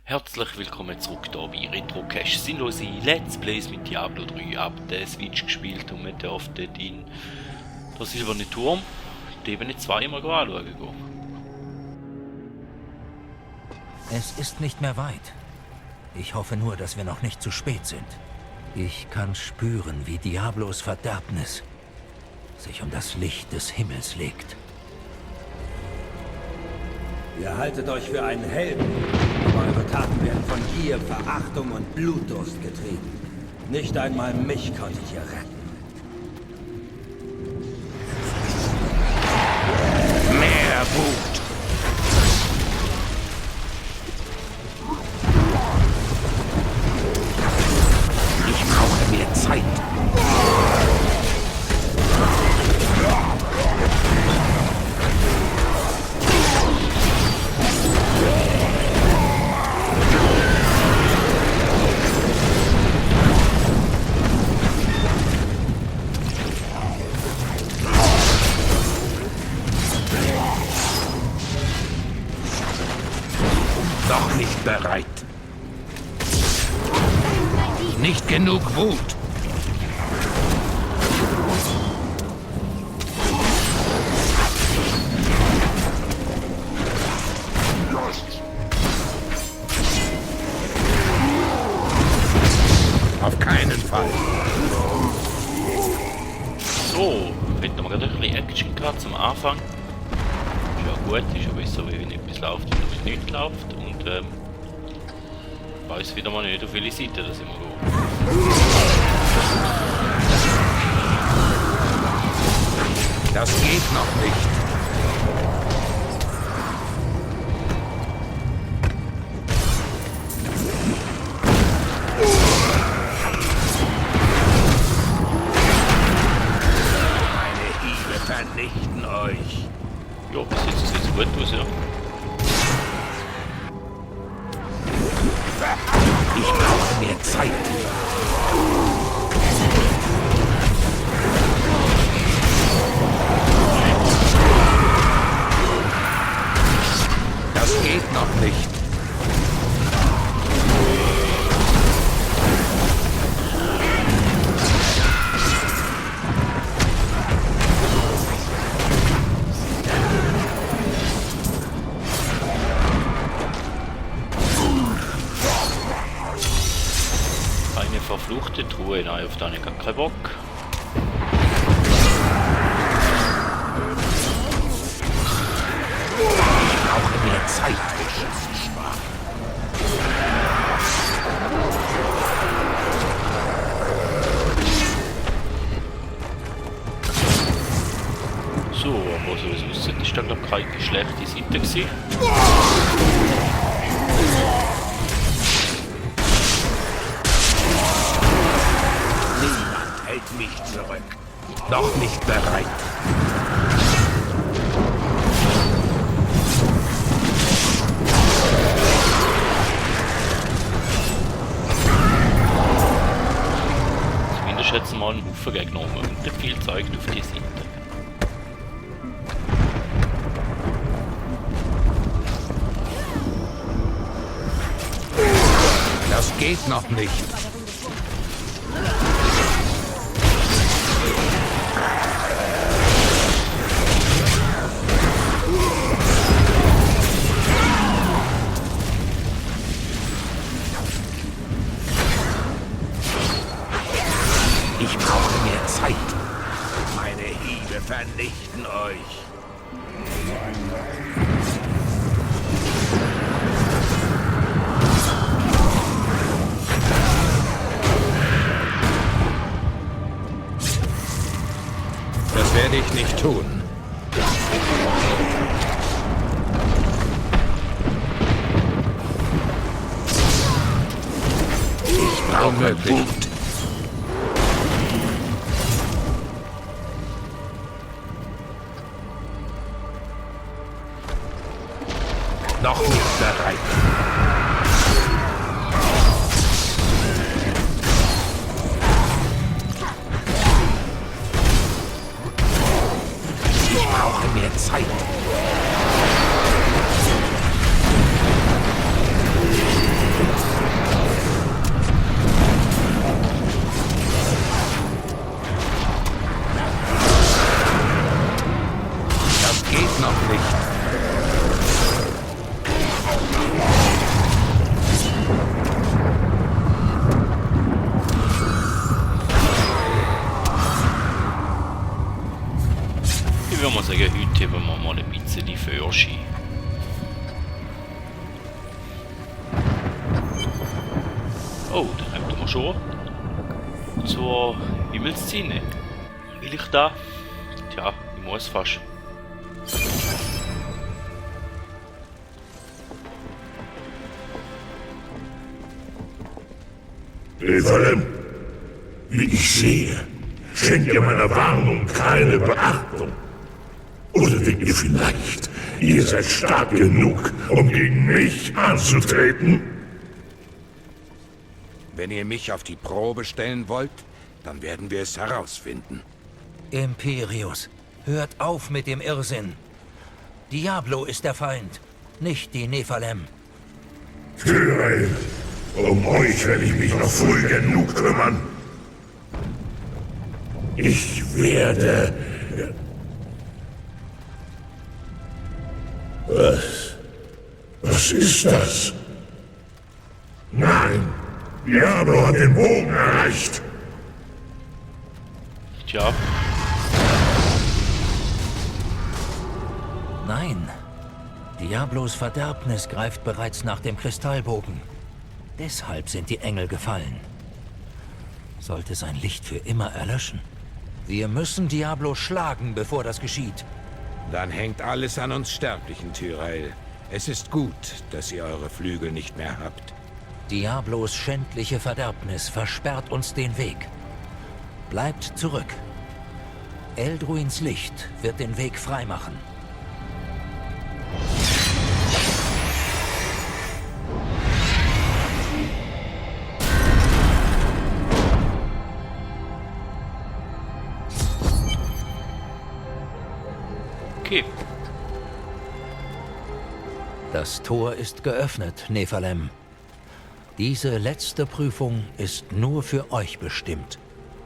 Herzlich willkommen zurück hier bei Retrocache. Sinnlose Let's Plays mit Diablo 3. Ab der Switch gespielt und man darf dort in der silberne Turm die Ebene 2 mal anschauen gehen. Es ist nicht mehr weit. Ich hoffe nur, dass wir noch nicht zu spät sind. Ich kann spüren, wie Diablos Verderbnis sich um das Licht des Himmels legt. Ihr haltet euch für einen Helden, aber eure Taten werden von Gier, Verachtung und Blutdurst getrieben. Nicht einmal mich konntet ihr retten. Mehr Wut! Ich brauche mehr Zeit. Noch nicht bereit. Nicht genug Wut. Auf keinen Fall. So, finden wir gerade ein bisschen Action gerade zum Anfang. Ja gut, ist ja besser, wenn etwas läuft und etwas nicht läuft. Und weiß wieder mal nicht, auf welche Seite das immer geht. Das geht noch nicht. Meine Hiebe vernichten euch. Ja, bis jetzt sieht es gut aus, ja. Ich brauche mehr Zeit. Das geht noch nicht. Eine verfluchte Truhe, nein, auf den gar keinen Bock. Ich brauche mehr Zeit. So, aber so wie es aussieht, ist da glaube ich keine schlechte Seite gewesen. Niemand hält mich zurück. Noch nicht bereit. Zumindest hat es mal einen Haufen genommen und nicht viel zeigt auf die Seite. Das geht noch nicht. Ich brauche mehr Zeit. Meine Hiebe vernichten euch. Das werde ich nicht tun. Ich brauche Wut. Noch nicht bereit. Ich brauche mehr Zeit. Oh, dann kommen wir schon zur Himmelsszene. Will ich da? Tja, ich muss fast. Nephalem, wie ich sehe, schenkt ihr meiner Warnung keine Beachtung. Oder denkt ihr vielleicht, ihr seid stark genug, um gegen mich anzutreten? Wenn ihr mich auf die Probe stellen wollt, dann werden wir es herausfinden. Imperius, hört auf mit dem Irrsinn. Diablo ist der Feind, nicht die Nephalem. Tyrael, um euch werde ich mich noch früh genug kümmern. Ich werde... Was ist das? Nein, Diablo hat den Bogen erreicht. Tja, Nein, Diablos Verderbnis greift bereits nach dem Kristallbogen. Deshalb sind die Engel gefallen. Sollte sein Licht für immer erlöschen? Wir müssen Diablo schlagen, bevor das geschieht. Dann hängt alles an uns Sterblichen, Tyrael. Es ist gut, dass ihr eure Flügel nicht mehr habt. Diablos schändliche Verderbnis versperrt uns den Weg. Bleibt zurück. Elduins Licht wird den Weg freimachen. okay. Das Tor ist geöffnet, Nephalem. Diese letzte Prüfung ist nur für euch bestimmt.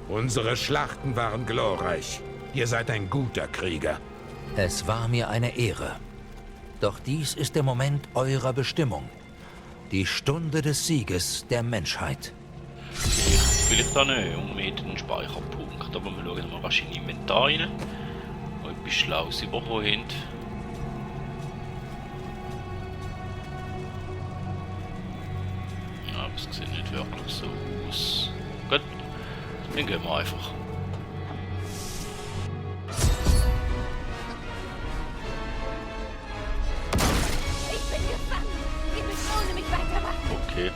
Unsere Schlachten waren glorreich. Ihr seid ein guter Krieger. Es war mir eine Ehre. Doch dies ist der Moment eurer Bestimmung. Die Stunde des Sieges der Menschheit. Vielleicht da nicht unbedingt einen Speicherpunkt, aber wir schauen mal rasch in Inventar rein. Ob etwas Schlaues überkommen haben. Ja, aber es sieht nicht wirklich so aus. Gut, dann gehen wir einfach. Ich bin gefangen. Sie müssen ohne mich weitermachen. Okay.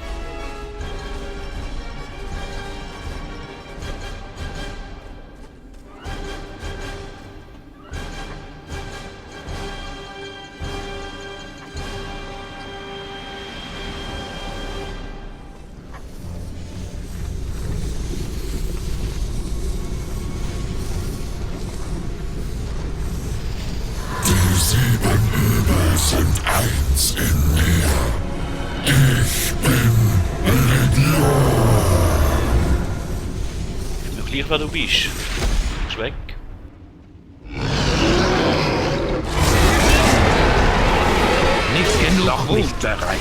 Die 7 Übel sind eins in mir. Ich bin Legion. Ist mir gleich, wer du bist. Du bist weg. Nicht genug noch nicht bereit.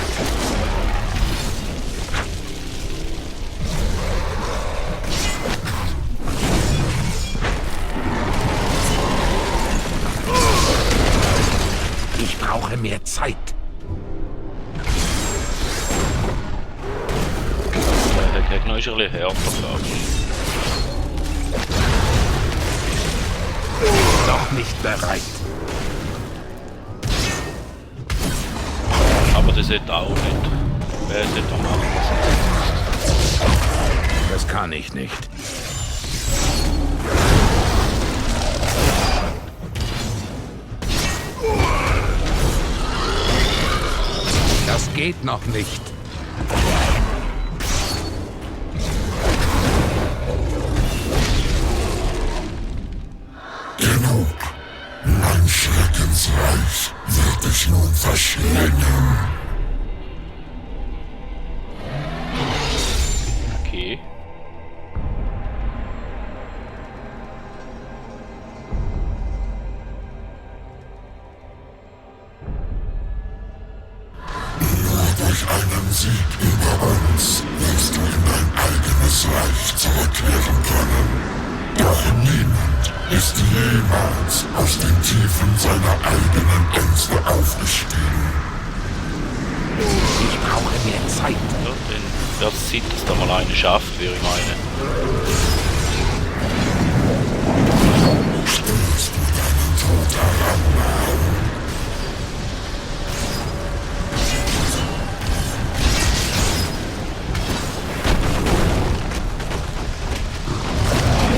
Ich brauche mehr Zeit. Der Gegner ist ein bisschen härter, glaube ich. Noch nicht bereit. Aber das sollte auch nicht. Wer sollte doch machen? Das kann ich nicht. Das geht noch nicht. Genug. Mein Schreckensreich wird dich nun verschlingen. Okay. Durch einen Sieg über uns wirst du in dein eigenes Reich zurückkehren können. Doch niemand ist jemals aus den Tiefen seiner eigenen Ängste aufgestiegen. Ich brauche mehr Zeit. Ja, dann Wird es Zeit, dass da mal eine schafft, würde ich meinen.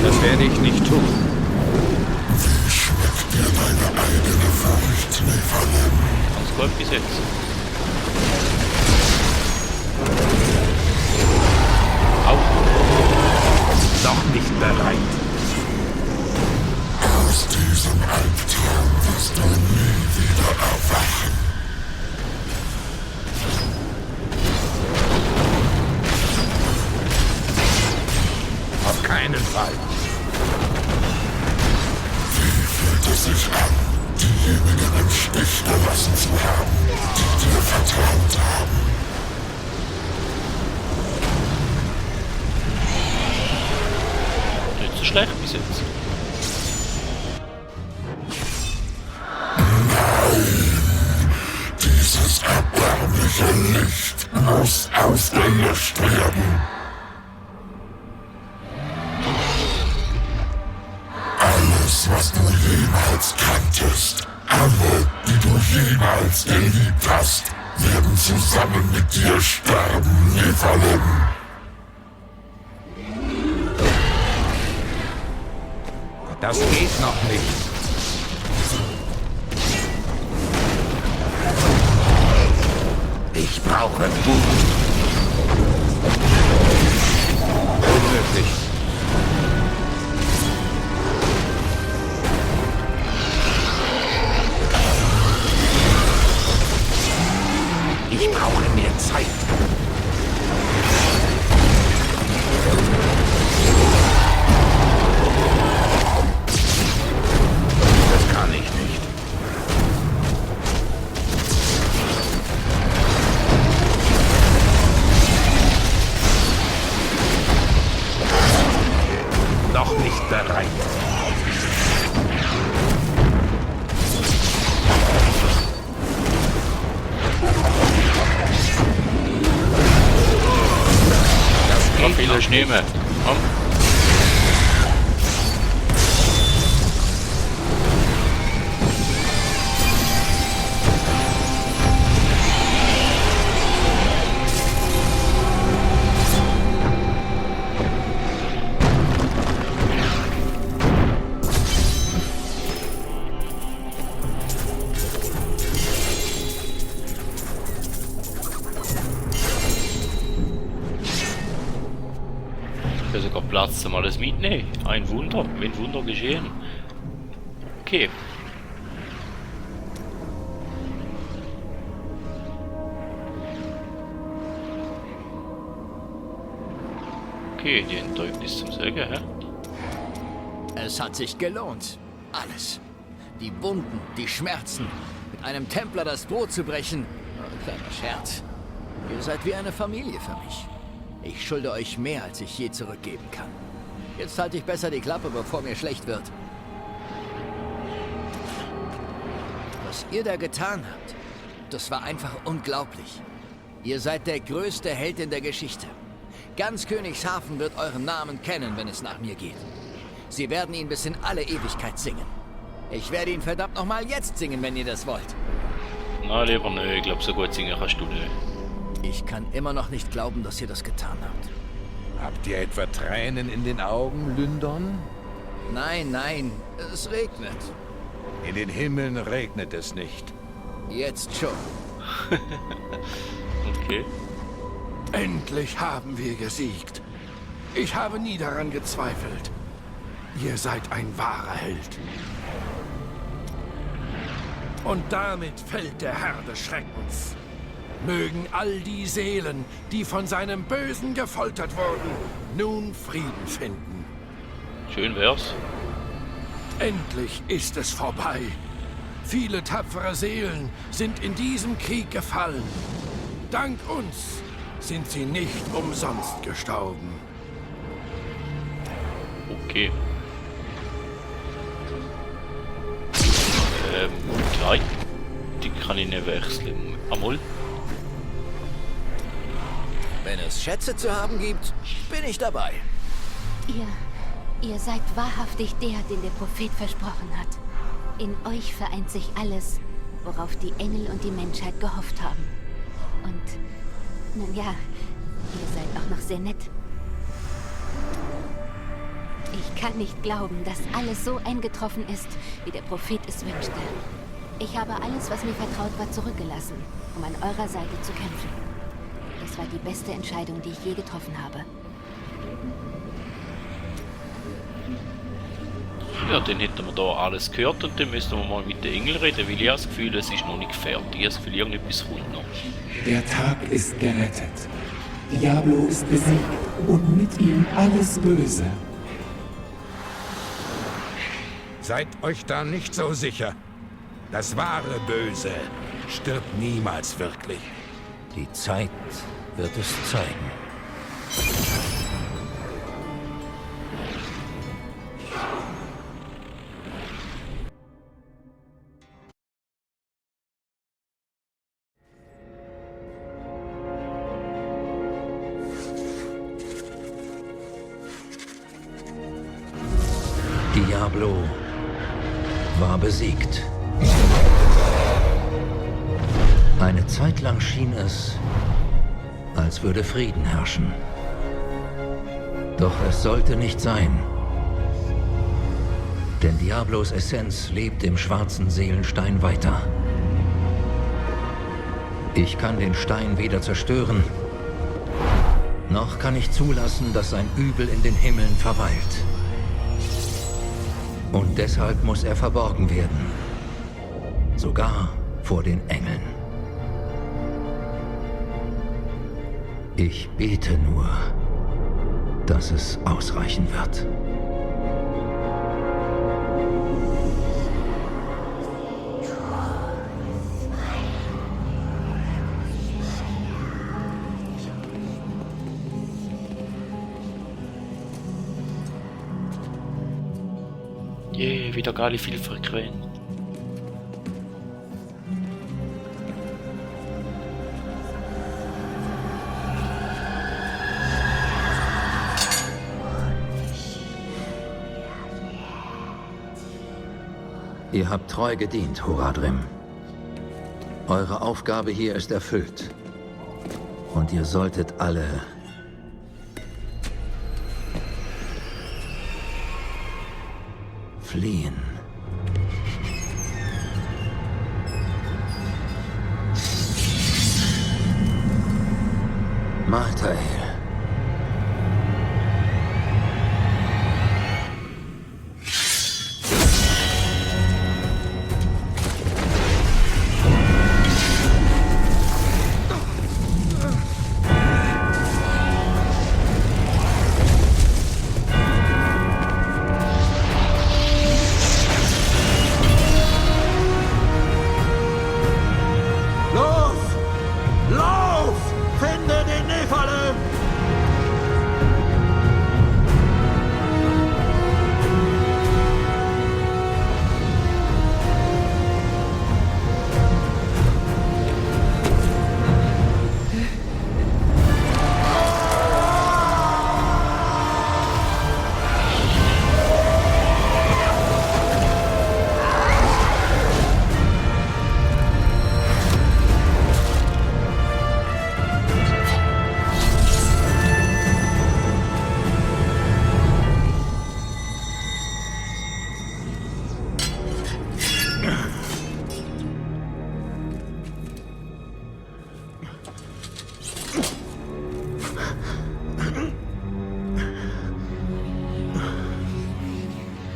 Das werde ich nicht tun. Ganz gut bis jetzt. Au. Noch nicht bereit. Aus diesem Albtraum wirst du nie wieder erwachen. Auf keinen Fall. Wie fühlt es sich an, diejenigen im Stich gelassen zu haben, die dir vertraut haben? Nicht so schlecht bis jetzt. Dieses erbärmliche Licht muss ausgelöscht werden. Alles, was du jemals kanntest, alle, die du jemals geliebt hast, werden zusammen mit dir sterben, Nephilim. Das geht noch nicht. Ich brauche Mut. Unmöglich. Ich brauche mehr Zeit. Das kann ich nicht. Noch nicht bereit. So viele Schneemen. Komm. Ich sogar Platz zum alles mitnehmen. Ein Wunder, wenn Wunder geschehen. Okay. Okay, die Enttäubnis zum Säge, hä? Es hat sich gelohnt. Alles. Die Wunden, die Schmerzen. Mit einem Templer das Brot zu brechen. Oh, kleiner Scherz. Ihr seid wie eine Familie für mich. Ich schulde euch mehr, als ich je zurückgeben kann. Jetzt halte ich besser die Klappe, bevor mir schlecht wird. Was ihr da getan habt, das war einfach unglaublich. Ihr seid der größte Held in der Geschichte. Ganz Königshafen wird euren Namen kennen, wenn es nach mir geht. Sie werden ihn bis in alle Ewigkeit singen. Ich werde ihn verdammt nochmal jetzt singen, wenn ihr das wollt. Na, lieber nö, ich glaube, so gut singen kannst du nicht. Ich kann immer noch nicht glauben, dass ihr das getan habt. Habt ihr etwa Tränen in den Augen, Lyndon? Nein, nein, es regnet. In den Himmeln regnet es nicht. Jetzt schon. Okay. Endlich haben wir gesiegt. Ich habe nie daran gezweifelt. Ihr seid ein wahrer Held. Und damit fällt der Herr des Schreckens. Mögen all die Seelen, die von seinem Bösen gefoltert wurden, nun Frieden finden. Schön wär's. Endlich ist es vorbei. Viele tapfere Seelen sind in diesem Krieg gefallen. Dank uns sind sie nicht umsonst gestorben. Okay. Gleich. Die kann ich nicht wechseln. Amol. Wenn es Schätze zu haben gibt, bin ich dabei. Ihr seid wahrhaftig der, den der Prophet versprochen hat. In euch vereint sich alles, worauf die Engel und die Menschheit gehofft haben. Und, nun ja, ihr seid auch noch sehr nett. Ich kann nicht glauben, dass alles so eingetroffen ist, wie der Prophet es wünschte. Ich habe alles, was mir vertraut war, zurückgelassen, um an eurer Seite zu kämpfen. Das war die beste Entscheidung, die ich je getroffen habe. Ja, dann hätten wir da alles gehört und dann müssen wir mal mit den Engeln reden, weil ich habe das Gefühl, es ist noch nicht fertig. Ich habe das Gefühl, irgendetwas kommt noch. Der Tag ist gerettet. Diablo ist besiegt und mit ihm alles Böse. Seid euch da nicht so sicher. Das wahre Böse stirbt niemals wirklich. Die Zeit wird es zeigen. Diablo war besiegt. Eine Zeit lang schien es, als würde Frieden herrschen. Doch es sollte nicht sein. Denn Diablos Essenz lebt im schwarzen Seelenstein weiter. Ich kann den Stein weder zerstören, noch kann ich zulassen, dass sein Übel in den Himmeln verweilt. Und deshalb muss er verborgen werden. Sogar vor den Engeln. Ich bete nur, dass es ausreichen wird. Wieder geile Vielfrequenz. Ihr habt treu gedient, Horadrim. Eure Aufgabe hier ist erfüllt. Und ihr solltet alle fliehen. Maltael.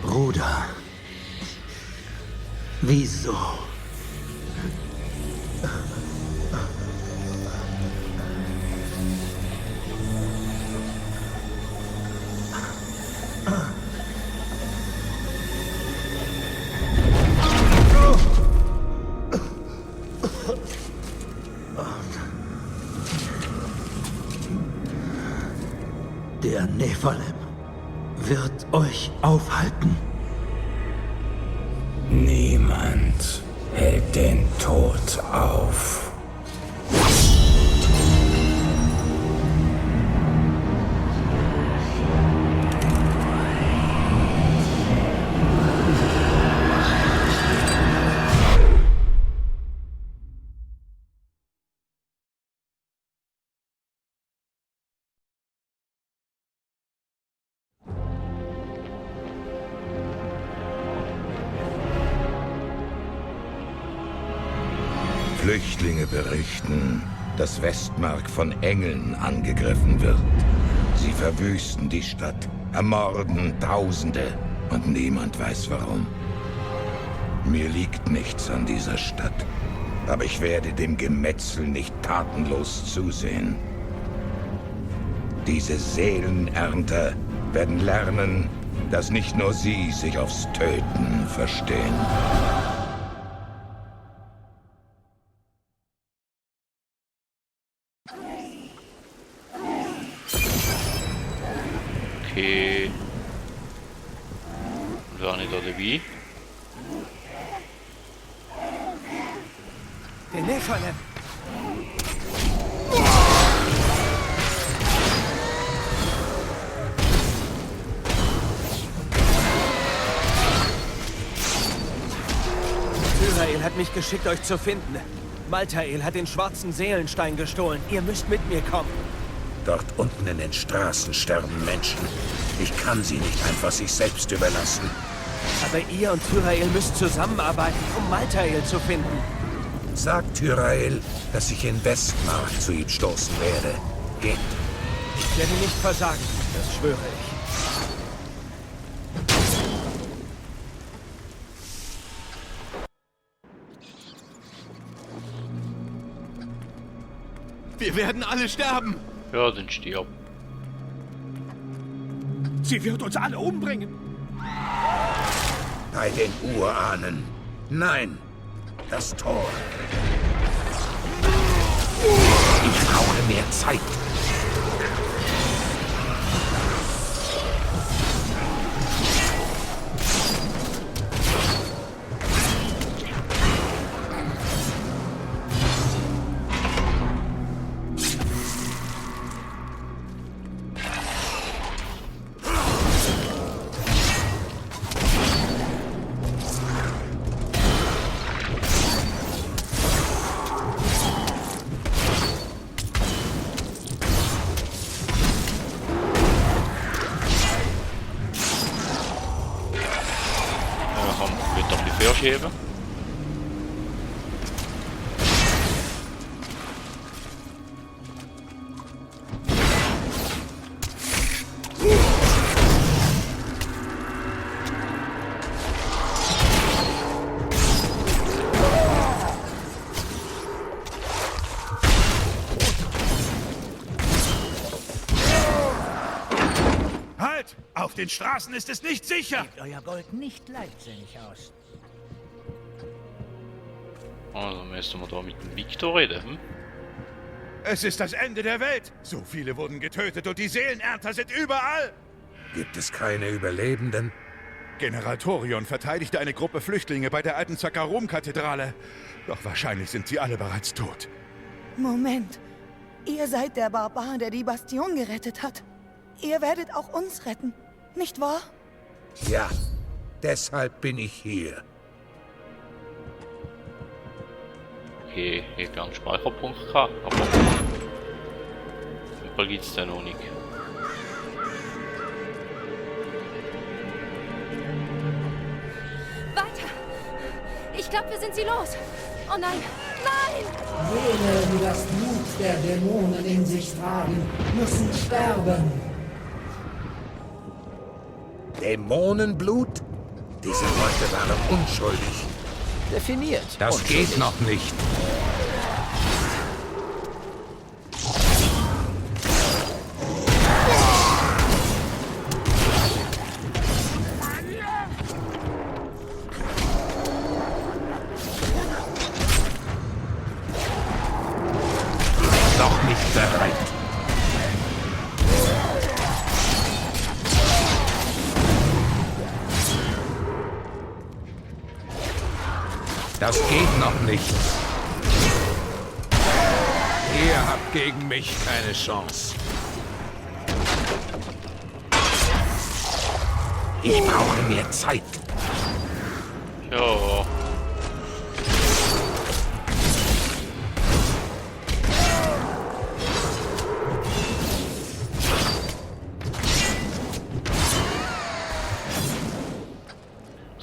Bruder. Wieso? Der Nephalem wird euch aufhalten. Niemand hält den Tod auf. Flüchtlinge berichten, dass Westmark von Engeln angegriffen wird. Sie verwüsten die Stadt, ermorden Tausende und niemand weiß warum. Mir liegt nichts an dieser Stadt, aber ich werde dem Gemetzel nicht tatenlos zusehen. Diese Seelenernter werden lernen, dass nicht nur sie sich aufs Töten verstehen. Okay. War nicht da dabei? Der Nephalem! Tyrael hat mich geschickt, euch zu finden. Maltael hat den schwarzen Seelenstein gestohlen. Ihr müsst mit mir kommen. Dort unten in den Straßen sterben Menschen. Ich kann sie nicht einfach sich selbst überlassen. Aber ihr und Tyrael müsst zusammenarbeiten, um Maltael zu finden. Sagt Tyrael, dass ich in Westmark zu ihm stoßen werde. Geht. Ich werde nicht versagen, das schwöre ich. Wir werden alle sterben! Ja, dann stirb. Sie wird uns alle umbringen! Bei den Urahnen. Nein, das Tor. Ich brauche mehr Zeit. Geven. Halt! Auf den Straßen ist es nicht sicher! Gebt euer Gold nicht leichtsinnig aus. Also müssen wir da mit dem Victor reden, hm? Es ist das Ende der Welt! So viele wurden getötet und die Seelenernter sind überall! Gibt es keine Überlebenden? General Thorion verteidigte eine Gruppe Flüchtlinge bei der alten Zakarum-Kathedrale. Doch wahrscheinlich sind sie alle bereits tot. Moment. Ihr seid der Barbar, der die Bastion gerettet hat. Ihr werdet auch uns retten, nicht wahr? Ja, deshalb bin ich hier. Okay, ich hätte einen Speicherpunkt gehabt, aber überall gibt es den noch nicht. Weiter! Ich glaube, wir sind sie los! Oh nein! Nein! Jene, die das Blut der Dämonen in sich tragen, müssen sterben. Dämonenblut? Diese Leute waren unschuldig. Definiert. Das unschuldig. geht noch nicht. Noch nicht bereit. Das geht noch nicht. Ihr habt gegen mich keine Chance. Ich brauche mehr Zeit. Ja.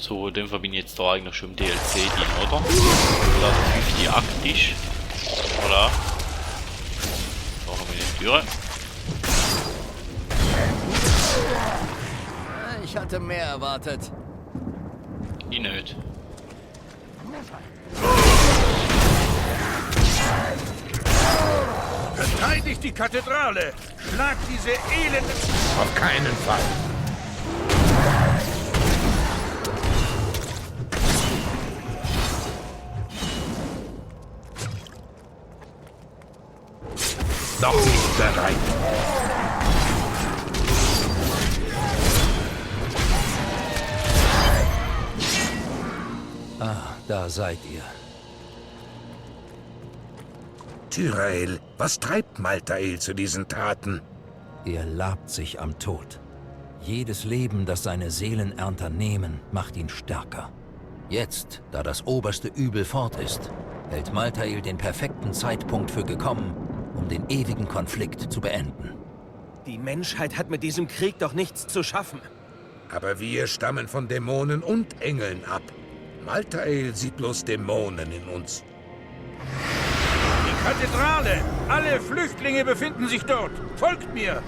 So, in dem Fall bin ich jetzt da eigentlich schon im DLC drin, oder? Da der 5. Akt ist. Voilà. Da haben wir die Türe. Ich hatte mehr erwartet. Ich nicht. Verteidigt die Kathedrale! Schlagt diese elenden... Auf keinen Fall! Noch nicht bereit. Ah, da seid ihr. Tyrael, was treibt Malthael zu diesen Taten? Er labt sich am Tod. Jedes Leben, das seine Seelenernter nehmen, macht ihn stärker. Jetzt, da das oberste Übel fort ist, hält Malthael den perfekten Zeitpunkt für gekommen, um den ewigen Konflikt zu beenden. Die Menschheit hat mit diesem Krieg doch nichts zu schaffen. Aber wir stammen von Dämonen und Engeln ab. Malthael sieht bloß Dämonen in uns. Die Kathedrale! Alle Flüchtlinge befinden sich dort! Folgt mir!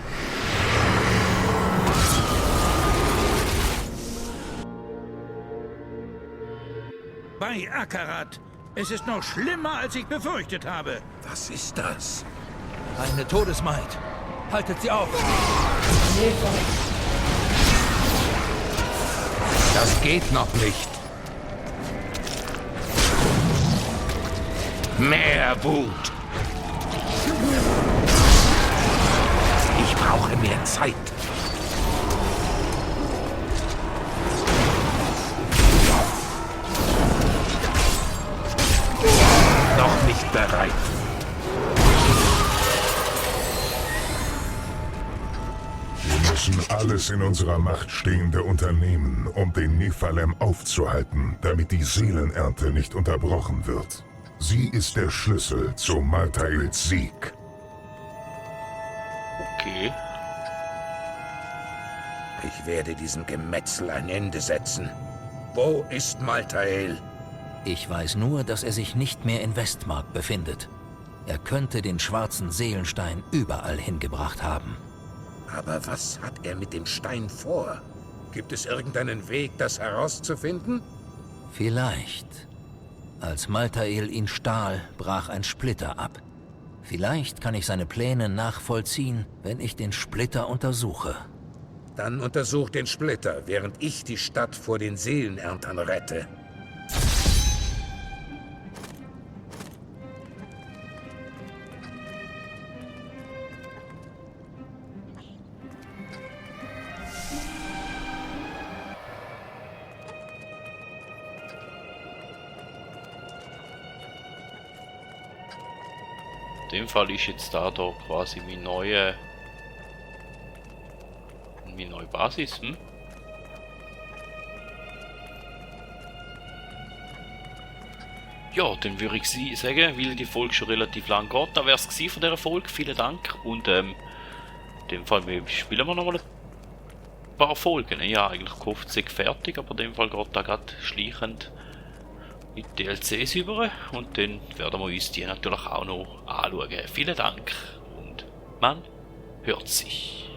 Bei Akarat. Es ist noch schlimmer, als ich befürchtet habe. Was ist das? Eine Todesmaid. Haltet sie auf! Das geht noch nicht. Mehr Wut. Ich brauche mehr Zeit. Noch nicht bereit. Wir müssen alles in unserer Macht Stehende unternehmen, um den Nephalem aufzuhalten, damit die Seelenernte nicht unterbrochen wird. Sie ist der Schlüssel zu Malthaels Sieg. Okay. Ich werde diesem Gemetzel ein Ende setzen. Wo ist Malthael? Ich weiß nur, dass er sich nicht mehr in Westmark befindet. Er könnte den schwarzen Seelenstein überall hingebracht haben. Aber was hat er mit dem Stein vor? Gibt es irgendeinen Weg, das herauszufinden? Vielleicht. Als Malthael ihn stahl, brach ein Splitter ab. Vielleicht kann ich seine Pläne nachvollziehen, wenn ich den Splitter untersuche. Dann untersuch den Splitter, während ich die Stadt vor den Seelenerntern rette. In dem Fall ist jetzt da quasi meine neue Basis. Ja, dann würde ich sagen, weil die Folge schon relativ lang geht, da wäre es von dieser Folge. Vielen Dank. Und in dem Fall spielen wir nochmal ein paar Folgen. Ja, eigentlich gehofft, es sei fertig, aber in dem Fall geht da gerade schleichend mit DLCs über. Und dann werden wir uns die natürlich auch noch anschauen. Vielen Dank und man hört sich.